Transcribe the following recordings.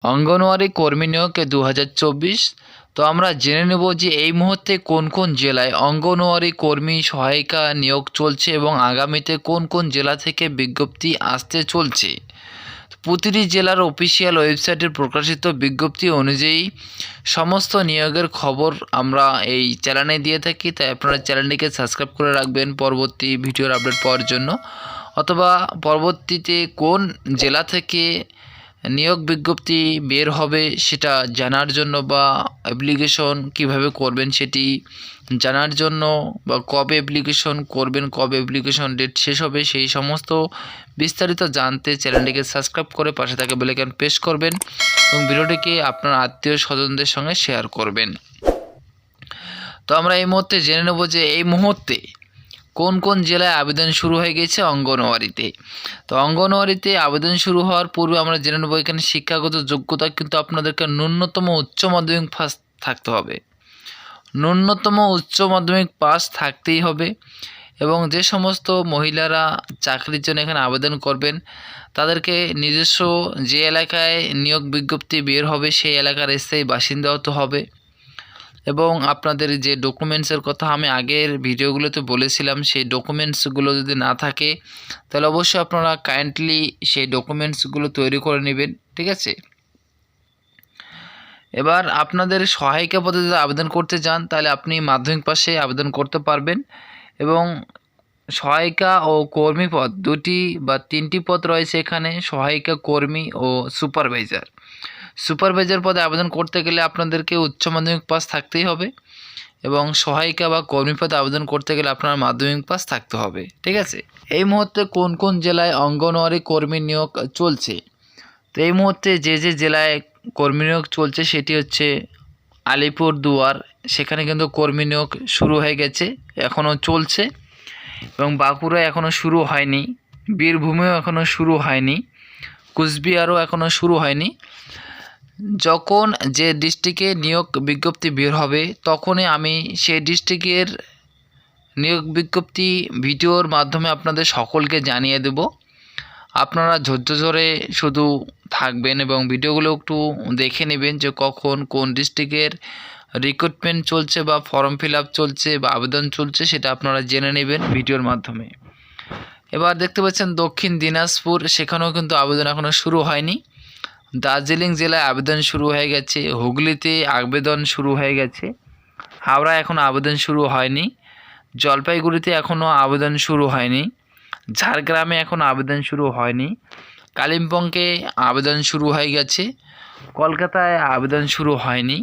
অঙ্গনওয়াড়ি কর্মী নিয়োগ 2024। তো আমরা জেনে নেব যে এই মুহূর্তে কোন কোন জেলায় অঙ্গনওয়াড়ি কর্মী সহায়িকা নিয়োগ চলছে এবং আগামীতে কোন কোন জেলা থেকে বিজ্ঞপ্তি আসতে চলছে। প্রতিটি জেলার অফিসিয়াল ওয়েবসাইটের প্রকাশিত বিজ্ঞপ্তি অনুযায়ী সমস্ত নিয়োগের খবর আমরা এই চ্যানেলে দিয়ে থাকি, তাই আপনারা চ্যানেলটিকে সাবস্ক্রাইব করে রাখবেন পরবর্তী ভিডিওর আপডেট পাওয়ার জন্য, অথবা পরবর্তীতে কোন জেলা থেকে নিয়োগ বিজ্ঞপ্তি বের হবে সেটা জানার জন্য বা অ্যাপ্লিকেশন কিভাবে করবেন সেটি জানার জন্য, বা কবে অ্যাপ্লিকেশন করবেন, কবে অ্যাপ্লিকেশন ডেট শেষ হবে, সেই সমস্ত বিস্তারিত জানতে চ্যানেলটিকে সাবস্ক্রাইব করে পাশে থাকা বেল আইকন প্রেস করবেন এবং ভিডিওটিকে আপনার আত্মীয় স্বজনদের সঙ্গে শেয়ার করবেন। তো আমরা এই মুহূর্তে জেনে নেব যে এই মুহূর্তে কোন কোন জেলায় আবেদন শুরু হয়ে গেছে অঙ্গনওয়াড়িতে। তো অঙ্গনওয়াড়িতে আবেদন শুরু হওয়ার পূর্বে আমরা জেনে নেব এখানে শিক্ষাগত যোগ্যতা কিন্তু আপনাদেরকে ন্যূনতম উচ্চ মাধ্যমিক পাস থাকতে হবে, ন্যূনতম উচ্চ মাধ্যমিক পাস থাকতেই হবে। এবং যে সমস্ত মহিলারা চাকরির জন্য এখানে আবেদন করবেন তাদেরকে নিজস্ব যে এলাকায় নিয়োগ বিজ্ঞপ্তি বের হবে সেই এলাকার স্থায়ী বাসিন্দা হতে হবে। এবং আপনাদের যে ডকুমেন্টসের কথা আমি আগের ভিডিওগুলোতে বলেছিলাম, সেই ডকুমেন্টসগুলো যদি না থাকে তাহলে অবশ্যই আপনারা কাইন্ডলি সেই ডকুমেন্টসগুলো তৈরি করে নেবেন, ঠিক আছে। এবার আপনাদের সহায়িকা পদে যদি আবেদন করতে চান তাহলে আপনি মাধ্যমিক পাশে আবেদন করতে পারবেন। এবং সহায়িকা ও কর্মী পদ দুটি বা তিনটি পদ রয়েছে এখানে, সহায়িকা, কর্মী ও সুপারভাইজার। সুপারভাইজার পদে আবেদন করতে গেলে আপনাদেরকে উচ্চ মাধ্যমিক পাস থাকতেই হবে, এবং সহায়িকা বা কর্মী পদে আবেদন করতে গেলে আপনার মাধ্যমিক পাস থাকতে হবে, ঠিক আছে। এই মুহূর্তে কোন কোন জেলায় অঙ্গনওয়াড়ি কর্মী নিয়োগ চলছে। তো এই মুহূর্তে যে যে জেলায় কর্মী নিয়োগ চলছে সেটি হচ্ছে আলিপুরদুয়ার, সেখানে কিন্তু কর্মী নিয়োগ শুরু হয়ে গেছে, এখনও চলছে। এবং বাঁকুড়া এখনও শুরু হয়নি, বীরভূমেও এখনও শুরু হয়নি, কুচবিহারও এখনও শুরু হয়নি। যখন যে ডিস্ট্রিক্টে নিয়োগ বিজ্ঞপ্তি বের হবে তখনই আমি সেই ডিস্ট্রিক্টের নিয়োগ বিজ্ঞপ্তি ভিডিওর মাধ্যমে আপনাদের সকলকে জানিয়ে দেব। আপনারা ধৈর্য ধরে শুধু থাকবেন এবং ভিডিওগুলো একটু দেখে নেবেন যে কখন কোন ডিস্ট্রিক্টের রিক্রুটমেন্ট চলছে বা ফর্ম ফিল আপ চলছে বা আবেদন চলছে, সেটা আপনারা জেনে নেবেন ভিডিওর মাধ্যমে। এবার দেখতে পাচ্ছেন দক্ষিণ দিনাজপুর, সেখানেও কিন্তু আবেদন এখনও শুরু হয়নি। দার্জিলিং জেলায় আবেদন শুরু হয়ে গেছে, হুগলিতে আবেদন শুরু হয়ে গেছে, হাওড়া এখনও আবেদন শুরু হয়নি, জলপাইগুড়িতে এখনও আবেদন শুরু হয়নি, ঝাড়গ্রামে এখনও আবেদন শুরু হয়নি, কালিম্পংয়ে আবেদন শুরু হয়ে গেছে, কলকাতায় আবেদন শুরু হয়নি,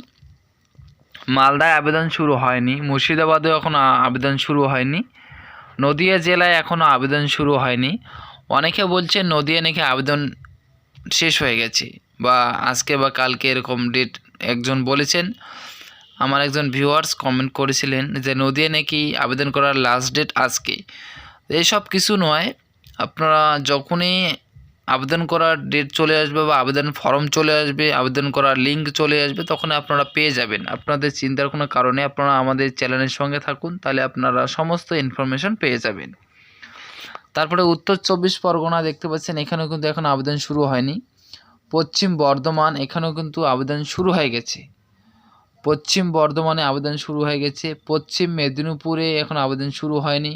মালদায় আবেদন শুরু হয়নি, মুর্শিদাবাদেও এখনও আবেদন শুরু হয়নি, নদিয়া জেলায় এখনও আবেদন শুরু হয়নি। অনেকে বলছে নদিয়া নাকি আবেদন শেষ হয়ে গেছে বা আজকে বা কালকে এরকম ডেট একজন বলেছেন। আমার একজন ভিউয়ার্স কমেন্ট করেছিলেন যে নদিয়া নাকি আবেদন করার লাস্ট ডেট আজকে। এইসব কিছু নয়, আপনারা যখনই আবেদন করার ডেট চলে আসবে বা আবেদন ফর্ম চলে আসবে, আবেদন করার লিঙ্ক চলে আসবে, তখন আপনারা পেয়ে যাবেন। আপনাদের চিন্তার কোনো কারণে আপনারা আমাদের চ্যানেলের সঙ্গে থাকুন, তাহলে আপনারা সমস্ত ইনফরমেশন পেয়ে যাবেন। তারপরে উত্তর 24 পরগনা দেখতে পাচ্ছেন, এখানেও কিন্তু এখন আবেদন শুরু হয়নি। পশ্চিম বর্ধমান, এখানেও কিন্তু আবেদন শুরু হয়ে গেছে, পশ্চিম বর্ধমানে আবেদন শুরু হয়ে গেছে। পশ্চিম মেদিনীপুরে এখন আবেদন শুরু হয়নি,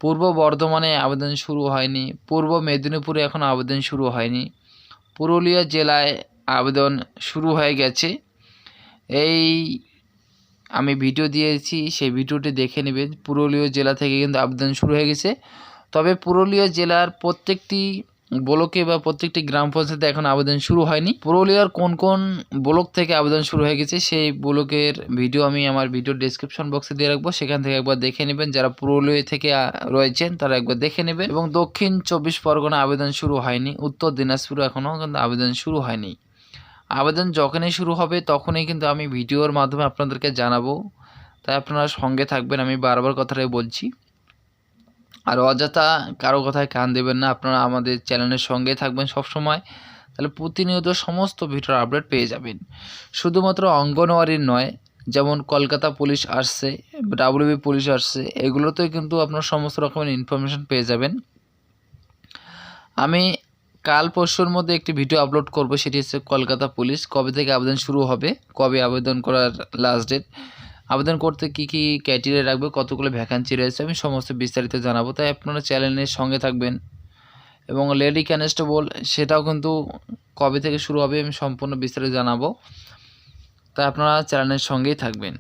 পূর্ব বর্ধমানে আবেদন শুরু হয়নি, পূর্ব মেদিনীপুরে এখন আবেদন শুরু হয়নি, পুরুলিয়া জেলায় আবেদন শুরু হয়ে গেছে। এই আমি ভিডিও দিয়েছি, সেই ভিডিওটি দেখে নেবেন। পুরুলিয়া জেলা থেকে কিন্তু আবেদন শুরু হয়ে গেছে, তবে পুরুলিয়া জেলার প্রত্যেকটি ব্লকে বা প্রত্যেকটি গ্রাম পঞ্চায়েতে এখন আবেদন শুরু হয়নি। পুরুলিয়ার কোন কোন ব্লক থেকে আবেদন শুরু হয়ে গেছে সেই ব্লকের ভিডিও আমি আমার ভিডিও ডেসক্রিপশন বক্সে দিয়ে রাখবো, সেখান থেকে একবার দেখে নেবেন। যারা পুরুলিয়া থেকে রয়েছেন তারা একবার দেখে নেবেন। এবং দক্ষিণ 24 পরগনা আবেদন শুরু হয়নি, উত্তর দিনাজপুর এখনও কিন্তু আবেদন শুরু হয়নি। আবেদন যখনই শুরু হবে তখনই কিন্তু আমি ভিডিওর মাধ্যমে আপনাদেরকে জানাবো, তাই আপনারা সঙ্গে থাকবেন, আমি বারবার কথাটাই বলছি। আর অযথা কারো কথায় কান দেবেন না, আপনারা আমাদের চ্যানেলের সঙ্গে থাকবেন সব সময়, তাহলে প্রতিনিয়ত সমস্ত ভিডিওর আপডেট পেয়ে যাবেন। শুধুমাত্র অঙ্গনওয়াড়ির নয়, যেমন কলকাতা পুলিশ আসছে, ডাব্লিউবি পুলিশ আসছে, এগুলোতেও কিন্তু আপনার সমস্ত রকমের ইনফরমেশন পেয়ে যাবেন। আমি কাল পরশুর মধ্যে একটি ভিডিও আপলোড করব, সেটি হচ্ছে কলকাতা পুলিশ কবে থেকে আবেদন শুরু হবে, কবে আবেদন করার লাস্ট ডেট, আবেদন করতে কি কি ক্রাইটেরিয়া রাখবে, কতগুলো ভ্যাকান্সি রয়েছে, আমি সমস্ত বিস্তারিত জানাবো। তাই আপনারা চ্যানেলের সঙ্গে থাকবেন। এবং লেডি কনস্টেবল সেটাও কিন্তু কবে থেকে শুরু হবে আমি সম্পূর্ণ বিস্তারিত জানাবো, তাই আপনারা চ্যানেলের সঙ্গেই থাকবেন।